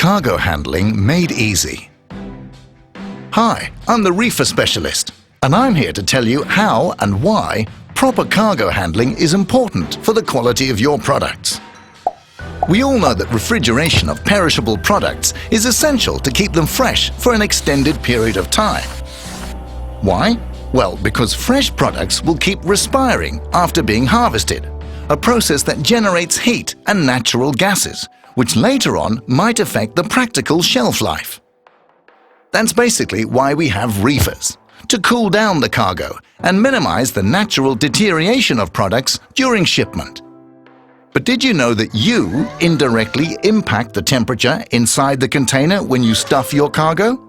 cargo handling made easy. Hi, I'm the Reefer specialist, and I'm here to tell you how and why proper cargo handling is important for the quality of your products. We all know that refrigeration of perishable products is essential to keep them fresh for an extended period of time. Why? Well, because fresh products will keep respiring after being harvested, a process that generates heat and natural gases, which later on might affect the practical shelf life. That's basically why we have reefers, to cool down the cargo and minimize the natural deterioration of products during shipment. But did you know that you indirectly impact the temperature inside the container when you stuff your cargo?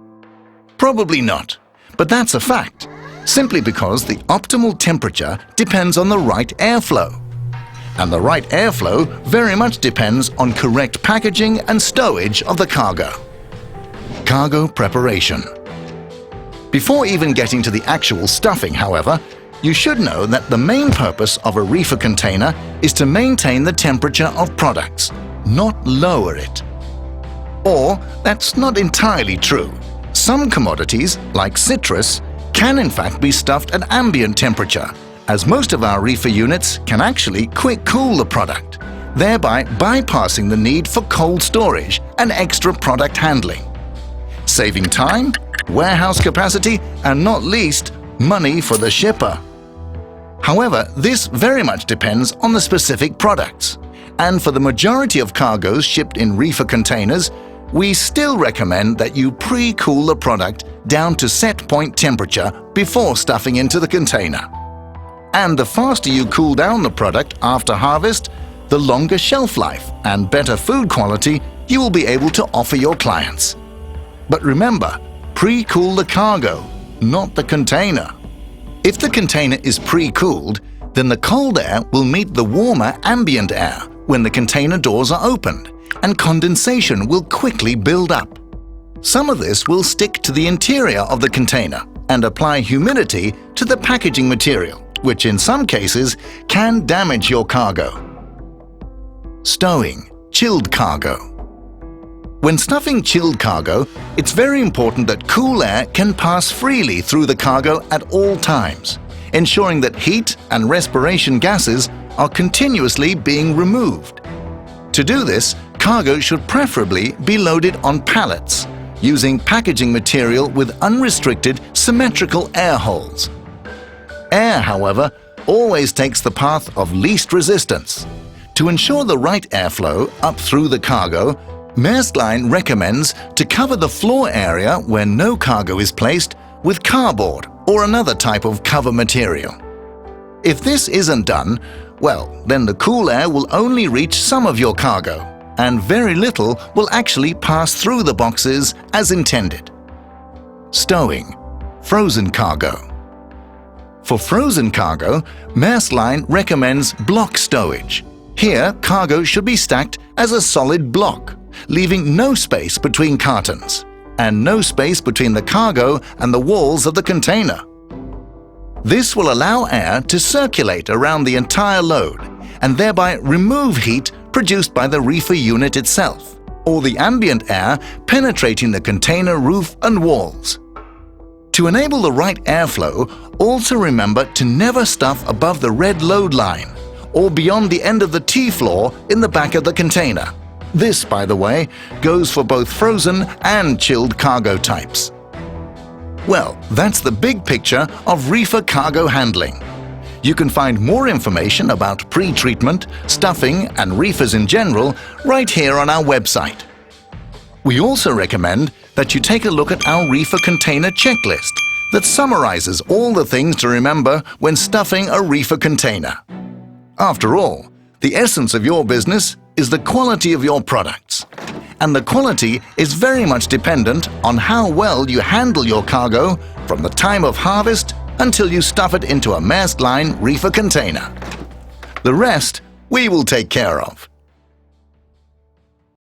Probably not, but that's a fact, simply because the optimal temperature depends on the right airflow. And the right airflow very much depends on correct packaging and stowage of the cargo. Cargo preparation. Before even getting to the actual stuffing, however, you should know that the main purpose of a reefer container is to maintain the temperature of products, not lower it. Or, that's not entirely true. Some commodities, like citrus, can in fact be stuffed at ambient temperature, as most of our reefer units can actually quick cool the product, thereby bypassing the need for cold storage and extra product handling, saving time, warehouse capacity, and not least, money for the shipper. However, this very much depends on the specific products, and for the majority of cargoes shipped in reefer containers, we still recommend that you pre-cool the product down to set point temperature before stuffing into the container. And the faster you cool down the product after harvest, the longer shelf life and better food quality you will be able to offer your clients. But remember, pre-cool the cargo, not the container. If the container is pre-cooled, then the cold air will meet the warmer ambient air when the container doors are opened, and condensation will quickly build up. Some of this will stick to the interior of the container and apply humidity to the packaging material, which in some cases can damage your cargo. Stowing chilled cargo. When stuffing chilled cargo, it's very important that cool air can pass freely through the cargo at all times, ensuring that heat and respiration gases are continuously being removed. To do this, cargo should preferably be loaded on pallets, using packaging material with unrestricted symmetrical air holes. Air, however, always takes the path of least resistance. To ensure the right airflow up through the cargo, Maersk Line recommends to cover the floor area where no cargo is placed with cardboard or another type of cover material. If this isn't done, well, then the cool air will only reach some of your cargo, and very little will actually pass through the boxes as intended. Stowing frozen cargo. For frozen cargo, Maersk Line recommends block stowage. Here, cargo should be stacked as a solid block, leaving no space between cartons, and no space between the cargo and the walls of the container. This will allow air to circulate around the entire load, and thereby remove heat produced by the reefer unit itself, or the ambient air penetrating the container roof and walls. To enable the right airflow, also remember to never stuff above the red load line or beyond the end of the T-floor in the back of the container. This, by the way, goes for both frozen and chilled cargo types. Well, that's the big picture of reefer cargo handling. You can find more information about pre-treatment, stuffing, and reefers in general right here on our website. We also recommend that you take a look at our reefer container checklist that summarizes all the things to remember when stuffing a reefer container. After all, the essence of your business is the quality of your products. And the quality is very much dependent on how well you handle your cargo from the time of harvest until you stuff it into a Maersk Line reefer container. The rest we will take care of.